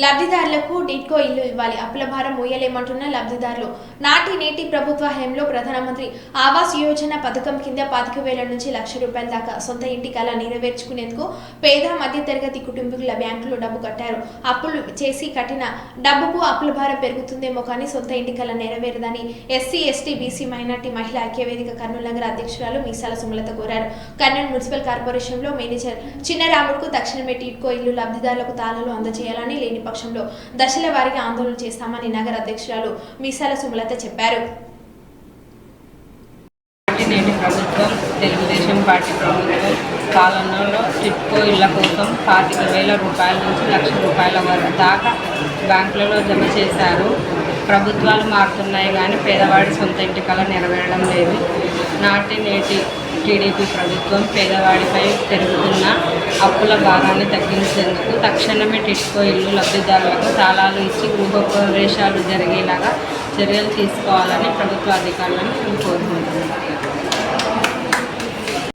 లబ్ధిదారులకు టిడ్కో ఇల్లు ఇవ్వాలి. అప్పుల భారం మోయలేమంటున్న లబ్ధిదారులు. నాటి నేటి ప్రభుత్వ హయాంలో ప్రధానమంత్రి ఆవాస్ యోజన పథకం కింద 25,000 నుంచి ₹1,00,000 దాకా సొంత ఇంటి కల నెరవేర్చుకునేందుకు పేద మధ్యతరగతి కుటుంబీకుల బ్యాంకులో డబ్బు కట్టారు. అప్పులు చేసి కట్టిన డబ్బుకు అప్పుల భారం పెరుగుతుందేమో కానీ సొంత ఇంటి కల నెరవేరదని ఎస్సీ, ఎస్టీ, బీసీ, మైనార్టీ మహిళా ఐక్యవేదిక కర్నూలు నగర అధ్యక్షురాలు మీసాల సుమలత కోరారు. కర్నూలు మున్సిపల్ కార్పొరేషన్లో మేనేజర్ చిన్నరాముడుకు తక్షణమే టిడ్కో ఇల్లు లబ్ధిదారులకు తాళాలు అందజేయాలని, లేని పక్షంలో దశల వారీగా ఆందోళన చేస్తామని నగర అధ్యక్షురాలు మీసాల సుమలత చెప్పారు. నేటి ప్రభుత్వం తెలుగుదేశం పార్టీ ప్రభుత్వం పాలనలో టిడ్కో ఇళ్ల కోసం ₹25,000 నుంచి ₹1,00,000 వరకు దాకా బ్యాంకులలో జమ చేశారు. ప్రభుత్వాలు మారుతున్నాయి కానీ పేదవాడి సొంత ఇంటి కల నెరవేరడం లేదు. నాటి నేటి టీడీపీ ప్రభుత్వం పేదవాడిపై పెరుగుతున్న అప్పుల భారాన్ని తగ్గించేందుకు తక్షణమే టిడ్కో ఇల్లు లబ్ధిదారులకు తాళాలు ఇచ్చి గృహప్రవేశాలు జరిగేలాగా చర్యలు తీసుకోవాలని ప్రభుత్వ అధికారులను కోరారు.